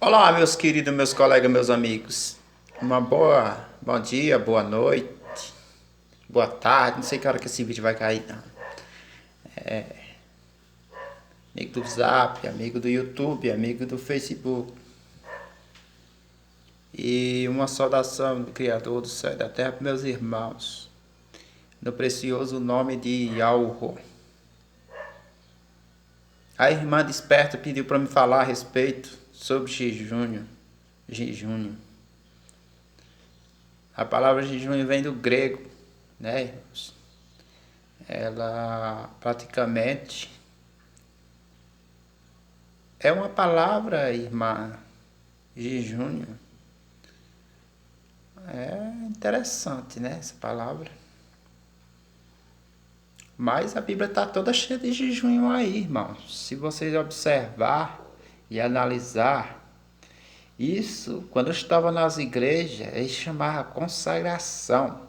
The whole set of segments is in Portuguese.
Olá, meus queridos, meus colegas, meus amigos. Bom dia, boa noite, boa tarde. Não sei que hora que esse vídeo vai cair, não. Amigo do Zap, amigo do YouTube, amigo do Facebook. E uma saudação do Criador do céu e da terra para meus irmãos. No precioso nome de Yahweh. A irmã desperta pediu para me falar a respeito sobre jejum. Jejum. A palavra jejum vem do grego, né, irmãos? Ela praticamente é uma palavra, irmã, jejum. É interessante, né, essa palavra. Mas a Bíblia está toda cheia de jejum aí, irmãos. Se vocês observar e analisar, isso, quando eu estava nas igrejas, eles chamavam consagração.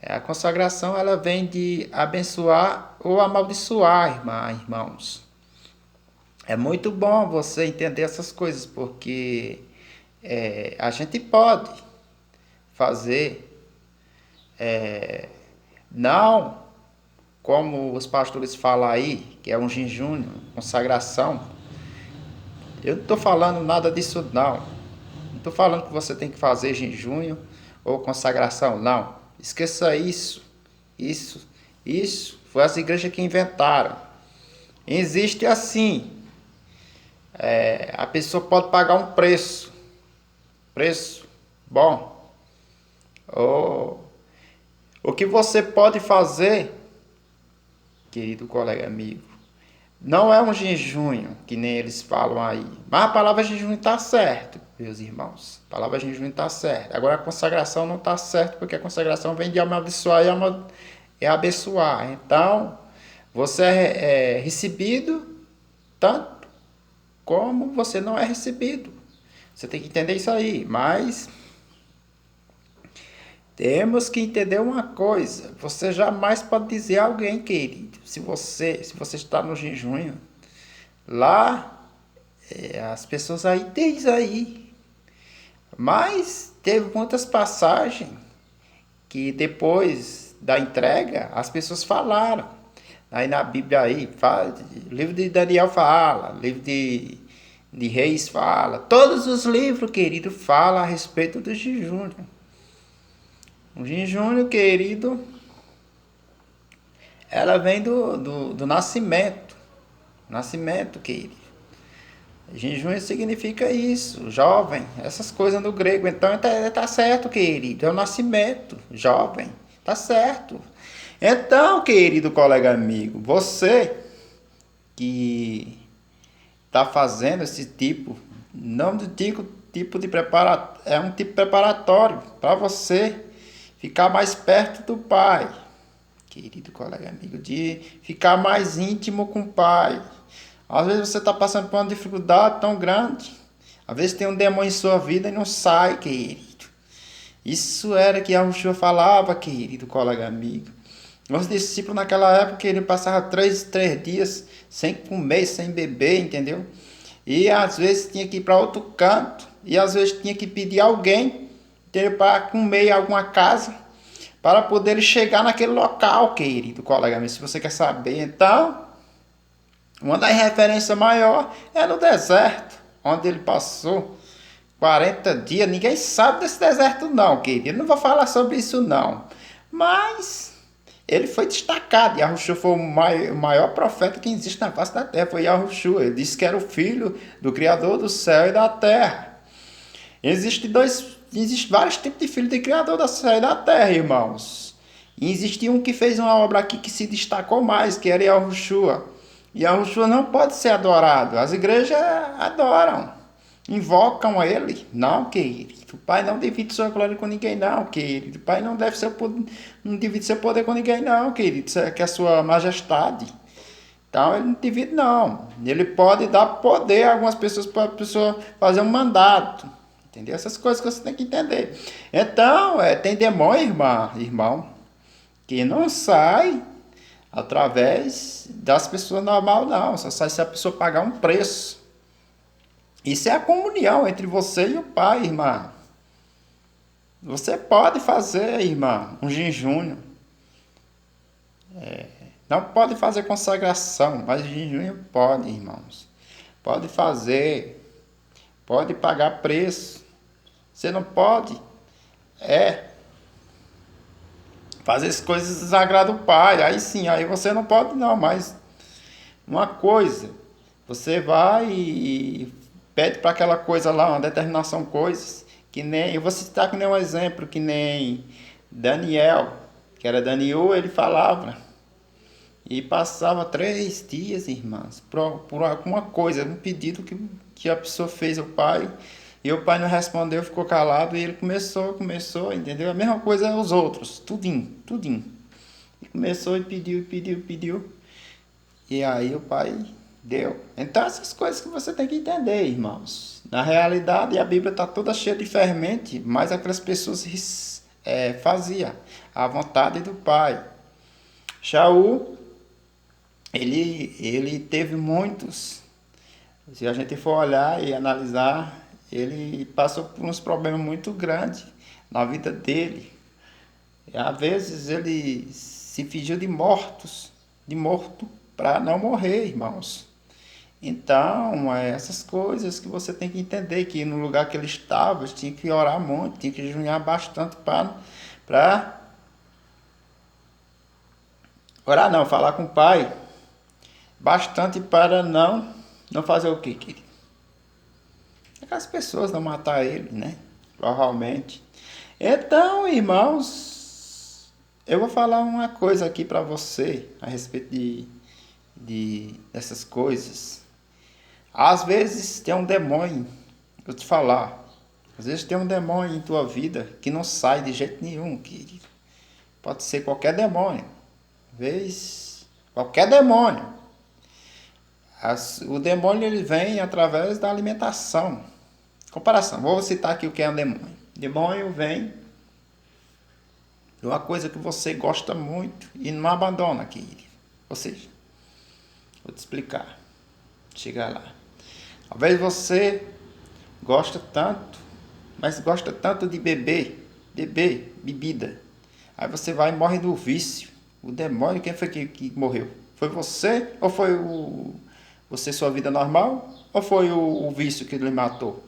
A consagração, ela vem de abençoar ou amaldiçoar, irmãos. É muito bom você entender essas coisas, porque a gente pode fazer, não como os pastores falam aí, que é um jejum, consagração. Eu não estou falando nada disso, não. Não estou falando que você tem que fazer jejum ou consagração, não. Esqueça isso. Isso foi as igrejas que inventaram. Existe assim. A pessoa pode pagar um preço bom. O que você pode fazer, querido colega amigo, não é um jejum, que nem eles falam aí. Mas a palavra jejum está certo, meus irmãos. A palavra jejum está certa. Agora a consagração não está certa, porque a consagração vem de amaldiçoar e abençoar. Então, você é recebido tanto como você não é recebido. Você tem que entender isso aí. Mas temos que entender uma coisa. Você jamais pode dizer a alguém, querido, se você está no jejum, lá as pessoas aí dizem aí. Mas teve muitas passagens que depois da entrega as pessoas falaram. Aí na Bíblia aí, livro de Daniel fala, livro de Reis fala, todos os livros, querido, falam a respeito do jejum. O jejum, querido, ela vem do nascimento. Nascimento, querido. Jejum significa isso, jovem, essas coisas no grego. Então tá certo, querido, é o nascimento, jovem, tá certo. Então, querido colega amigo, você que está fazendo esse tipo, não digo tipo de preparatório, é um tipo preparatório para você ficar mais perto do Pai, querido colega amigo, de ficar mais íntimo com o Pai. Às vezes você está passando por uma dificuldade tão grande, às vezes tem um demônio em sua vida e não sai, querido. Isso era que a Yeshua falava, querido colega amigo. Os discípulos naquela época, ele passava três dias sem comer, sem beber, entendeu? E às vezes tinha que ir para outro canto, e às vezes tinha que pedir alguém para comer em alguma casa, para poder chegar naquele local, querido colega meu, se você quer saber. Então, uma das referências maior é no deserto, onde ele passou 40 dias. Ninguém sabe desse deserto não, querido. Eu não vou falar sobre isso não. Mas ele foi destacado. Yahushua foi o maior profeta que existe na face da terra. Foi Yahushua. Ele disse que era o filho do Criador do céu e da terra. Existem vários tipos de filhos do Criador do céu e da terra, irmãos. E existe um que fez uma obra aqui que se destacou mais, que era Yahushua. Yahushua não pode ser adorado. As igrejas adoram, invocam ele. Não, querido. O Pai não divide sua glória com ninguém, não, querido. O Pai não divide seu poder com ninguém, não, querido. Isso é que é a sua majestade. Então ele não divide, não. Ele pode dar poder a algumas pessoas para a pessoa fazer um mandato. Entendeu? Essas coisas que você tem que entender. Então, tem demônio, irmão, que não sai através das pessoas normais, não. Só sai se a pessoa pagar um preço. Isso é a comunhão entre você e o Pai, irmã. Você pode fazer, irmã, um jejum. Não pode fazer consagração, mas jejum pode, irmãos. Pode fazer, pode pagar preço. Você não pode fazer as coisas desagradam o Pai. Aí sim, aí você não pode não, mas uma coisa, você vai e pede para aquela coisa lá, uma determinação coisas, que nem, eu vou citar que nem um exemplo, que nem Daniel, que era Daniel, ele falava, e passava 3 dias, irmãs, por alguma coisa, um pedido que a pessoa fez ao pai, e o pai não respondeu, ficou calado, e ele começou, entendeu? A mesma coisa aos outros, tudinho, tudinho. E começou e pediu. E aí o pai deu. Então essas coisas que você tem que entender, irmãos. Na realidade, a Bíblia está toda cheia de fermente, mas aquelas pessoas faziam a vontade do pai. Shaul, ele teve muitos. Se a gente for olhar e analisar, ele passou por uns problemas muito grandes na vida dele. E, às vezes ele se fingiu de morto, para não morrer, irmãos. Então, essas coisas que você tem que entender, que no lugar que ele estava, ele tinha que orar muito, tinha que jejuar bastante para orar não, falar com o pai, bastante para não fazer o quê, querido? Aquelas pessoas não matar ele, né? Provavelmente. Então, irmãos, eu vou falar uma coisa aqui para você a respeito dessas coisas. Às vezes tem um demônio, vou te falar. Às vezes tem um demônio em tua vida que não sai de jeito nenhum, querido. Pode ser qualquer demônio. Vez qualquer demônio. O demônio ele vem através da alimentação. Comparação. Vou citar aqui o que é um demônio. Demônio vem de uma coisa que você gosta muito e não abandona, querido. Ou seja, vou te explicar. Chegar lá. Talvez você gosta tanto, mas gosta tanto de beber, bebida. Aí você vai e morre do vício. O demônio, quem foi que morreu? Foi você ou foi você, sua vida normal? Ou foi o vício que lhe matou?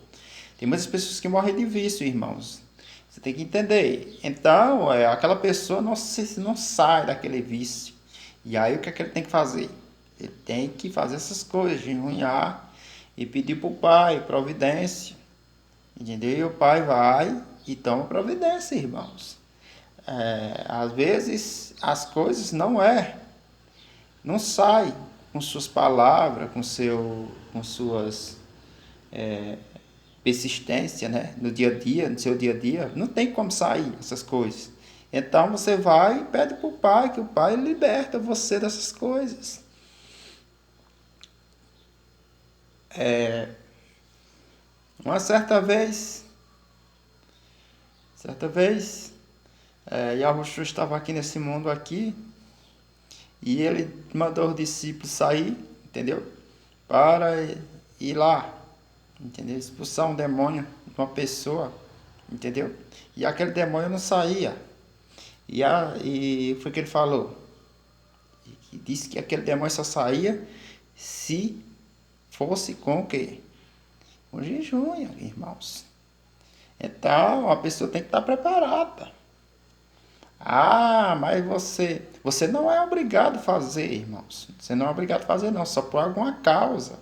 Tem muitas pessoas que morrem de vício, irmãos. Você tem que entender. Então, aquela pessoa não sai daquele vício. E aí o que é que ele tem que fazer? Ele tem que fazer essas coisas, jejuar e pedir para o pai providência. Entendeu? E o pai vai e toma providência, irmãos. Às vezes as coisas não sai com suas palavras, com suas persistência, né? No dia a dia, no seu dia a dia, não tem como sair essas coisas. Então você vai e pede para o pai, que o pai liberta você dessas coisas. Uma certa vez, Yahushua estava aqui nesse mundo aqui, e ele mandou os discípulos sair, entendeu? Para ir lá, entendeu? Expulsar um demônio de uma pessoa, entendeu? E aquele demônio não saía. E foi o que ele falou. E disse que aquele demônio só saía se fosse com o quê? Com jejum, irmãos. Então, a pessoa tem que estar preparada. Ah, mas você não é obrigado a fazer, irmãos. Você não é obrigado a fazer, não, só por alguma causa.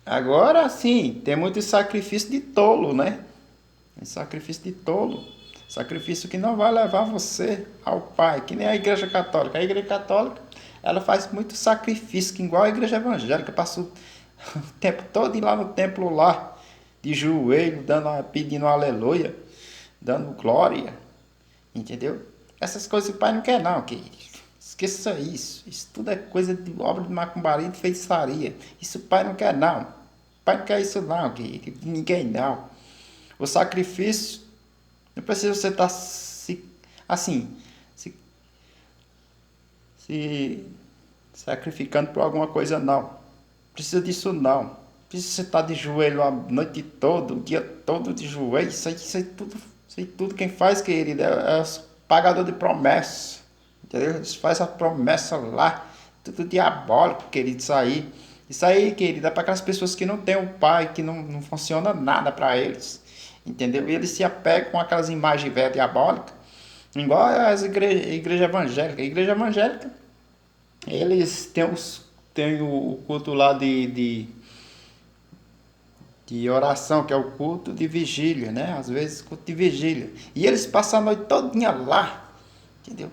Agora sim, tem muito sacrifício de tolo, né? Sacrifício de tolo. Sacrifício que não vai levar você ao Pai, que nem a Igreja Católica. A Igreja Católica, ela faz muito sacrifício, que igual a Igreja Evangélica, passa o tempo todo lá no templo lá, de joelho, pedindo aleluia, dando glória, entendeu? Essas coisas o Pai não quer não, querido. Esqueça isso. Isso tudo é coisa de obra de macumbaria e de feitiçaria. Isso o Pai não quer não. O Pai não quer isso não, querido. Ninguém não. O sacrifício, não precisa você estar assim, se sacrificando por alguma coisa, não. Precisa disso, não. Precisa você estar de joelho a noite toda, o dia todo de joelho. Isso aí tudo quem faz, querido, é os pagador de promessa. Entendeu? Eles fazem a promessa lá. Tudo diabólico, querido, isso aí. Isso aí, querido, é para aquelas pessoas que não têm o pai, que não funciona nada para eles. Entendeu? E eles se apegam com aquelas imagens velhas diabólicas. Igual as igreja evangélica. A igreja evangélica, eles têm o culto lá de oração, que é o culto de vigília, né? Às vezes culto de vigília. E eles passam a noite todinha lá, entendeu?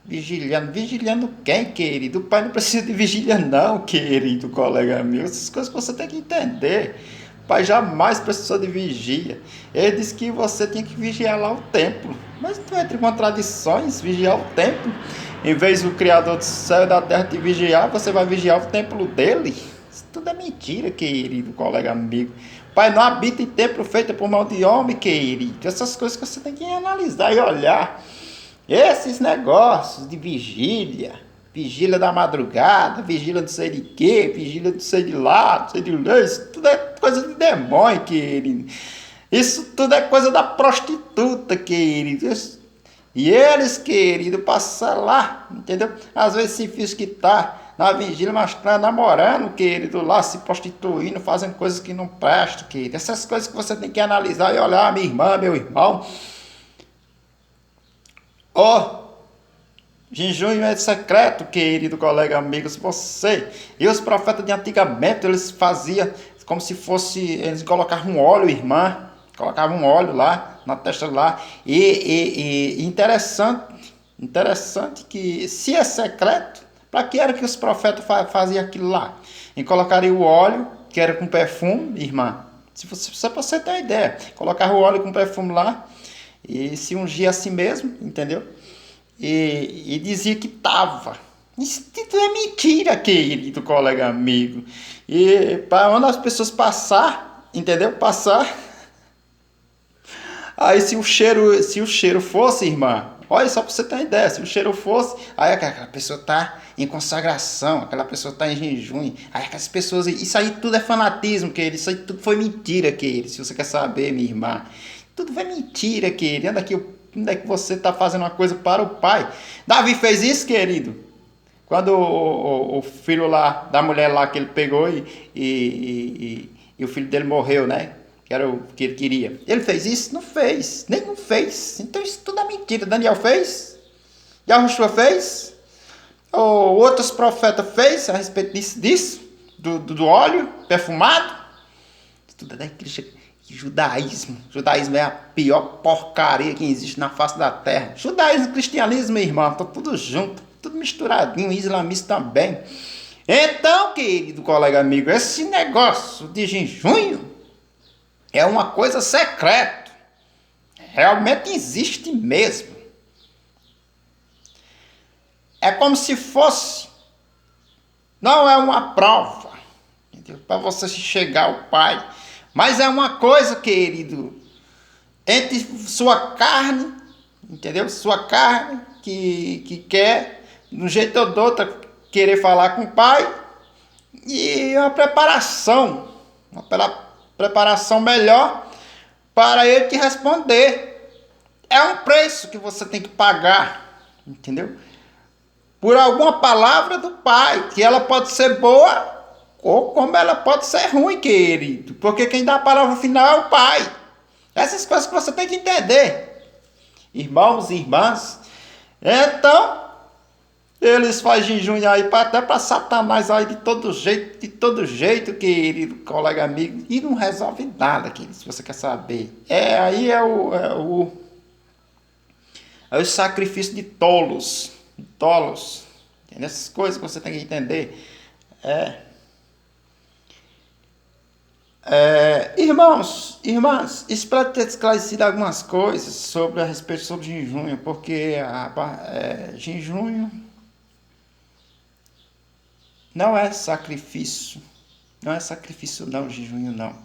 Vigiliando. Vigiliando quem, querido? O pai não precisa de vigília não, querido colega meu. Essas coisas que você tem que entender. O pai jamais precisou de vigília. Ele disse que você tinha que vigiar lá o templo. Mas não entre contradições, vigiar o templo. Em vez do Criador do céu e da terra te vigiar, você vai vigiar o templo dele. Isso tudo é mentira, querido colega amigo. Pai não habita em templo feito por mão de homem, querido. Essas coisas que você tem que analisar e olhar. Esses negócios de vigília, vigília da madrugada, vigília não sei de quê, vigília não sei de lá, não sei de lá, isso tudo é coisa de demônio, querido. Isso tudo é coisa da prostituta, querido. E eles, querido, passam lá, entendeu? Às vezes se finge que tá na vigília, mas tá namorando, querido, lá se prostituindo, fazendo coisas que não prestam, querido. Essas coisas que você tem que analisar e olhar, minha irmã, meu irmão. Ó, jejum é secreto, querido colega, amigos, você. E os profetas de antigamente, eles faziam como se fosse, eles colocavam um óleo, irmã, colocavam um óleo lá, na testa lá. E interessante que, se é secreto, para que era que os profetas faziam aquilo lá? E colocariam o óleo, que era com perfume, irmã. Se você ter uma ideia, colocava o óleo com perfume lá, e se ungia assim mesmo, entendeu? E dizia que estava. Isso tudo é mentira, querido colega amigo. E para onde as pessoas passar, entendeu? Passar. Aí se o cheiro fosse, irmã, olha só para você ter uma ideia, se o cheiro fosse, aí aquela pessoa tá em consagração, aquela pessoa tá em jejum, aí aquelas pessoas, isso aí tudo é fanatismo, querido, isso aí tudo foi mentira, querido, se você quer saber, minha irmã. Tudo foi mentira, querido. Onde é que você está fazendo uma coisa para o pai? Davi fez isso, querido. Quando o filho lá, da mulher lá que ele pegou e o filho dele morreu, né? Que era o que ele queria. Ele fez isso? Não fez. Nenhum fez. Então isso tudo é mentira. Daniel fez? Yahushua fez? Ou outros profetas fez a respeito disso? Do óleo perfumado? Isso tudo é da igreja. Judaísmo. Judaísmo é a pior porcaria que existe na face da terra. Judaísmo e cristianismo, meu irmão, estão tudo junto, tudo misturadinho, islamismo também. Então, querido colega amigo, esse negócio de jejum é uma coisa secreta. Realmente existe mesmo. É como se fosse, não é uma prova, para você chegar ao Pai. Mas é uma coisa, querido, entre sua carne, entendeu? Sua carne que quer, de um jeito ou de outro, querer falar com o pai, e uma preparação melhor para ele te responder. É um preço que você tem que pagar, entendeu? Por alguma palavra do pai, que ela pode ser boa, ou como ela pode ser ruim, querido. Porque quem dá a palavra final é o pai. Essas coisas que você tem que entender. Irmãos e irmãs. Então, eles fazem jejum aí até para Satanás aí de todo jeito, querido colega amigo. E não resolve nada, querido, se você quer saber. Aí é o sacrifício de tolos. Tolos. Essas coisas que você tem que entender. Irmãos, irmãs, espero ter esclarecido algumas coisas a respeito sobre jejum, porque jejum não é sacrifício, não, jejum não.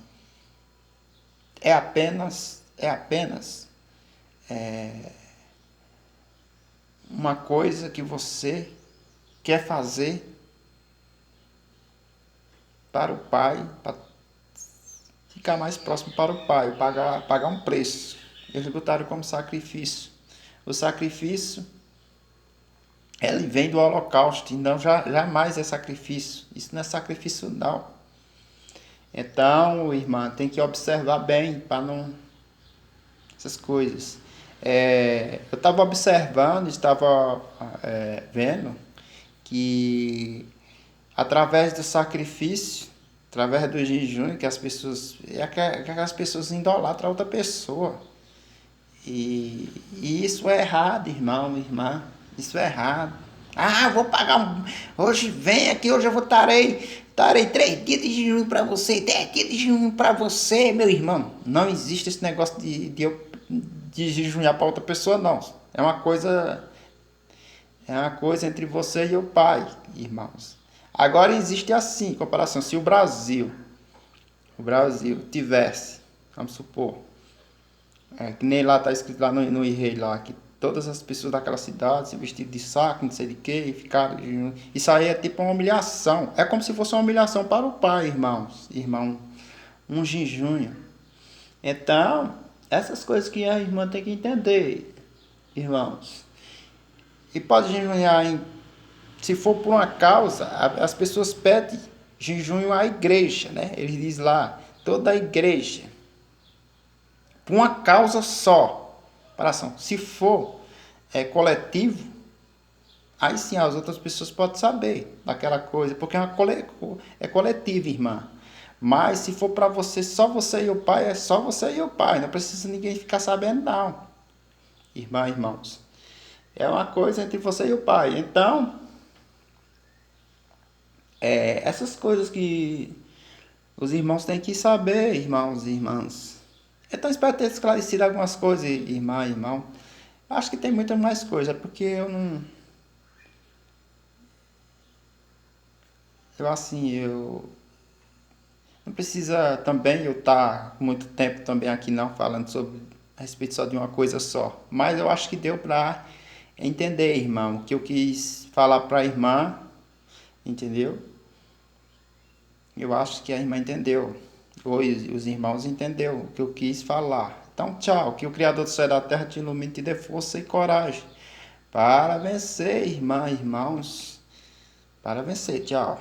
É apenas uma coisa que você quer fazer para o Pai, para ficar mais próximo para o Pai, pagar um preço. Eles botaram como sacrifício. O sacrifício, ele vem do holocausto, e não jamais é sacrifício. Isso não é sacrifício, não. Então, irmã, tem que observar bem para não... essas coisas. Eu estava observando, estava vendo que através do sacrifício, através do jejum, que as pessoas... que as pessoas idolatram a outra pessoa. E isso é errado, irmão, irmã. Isso é errado. Ah, vou pagar hoje vem aqui, hoje eu estarei 3 dias de jejum para você, 10 dias de jejum para você, meu irmão. Não existe esse negócio de jejunhar para outra pessoa, não. É uma coisa entre você e o Pai, irmãos. Agora existe assim, comparação, se o Brasil tivesse, vamos supor, que nem lá está escrito lá no e-rei lá, que todas as pessoas daquela cidade se vestiram de saco, não sei de que, e ficaram... Isso aí é tipo uma humilhação. É como se fosse uma humilhação para o Pai, irmão. Um jejum. Então, essas coisas que a irmã tem que entender, irmãos. E pode jejuar se for por uma causa, as pessoas pedem jejum à igreja, né? Ele diz lá, toda a igreja. Por uma causa só. Se for coletivo, aí sim as outras pessoas podem saber daquela coisa, porque é coletivo, irmã. Mas se for para você, só você e o Pai, é só você e o Pai. Não precisa ninguém ficar sabendo, não. Irmãos. É uma coisa entre você e o Pai. Então, essas coisas que os irmãos têm que saber, irmãos e irmãs. Então, espero ter esclarecido algumas coisas, irmão. Acho que tem muitas mais coisas, porque eu não... Eu não precisa também eu estar muito tempo também aqui não falando a respeito só de uma coisa só. Mas eu acho que deu para entender, irmão, o que eu quis falar para a irmã, entendeu? Eu acho que a irmã entendeu, ou os irmãos entenderam o que eu quis falar. Então, tchau, que o Criador do céu e da terra te ilumine, te dê força e coragem para vencer, irmãos, para vencer, tchau.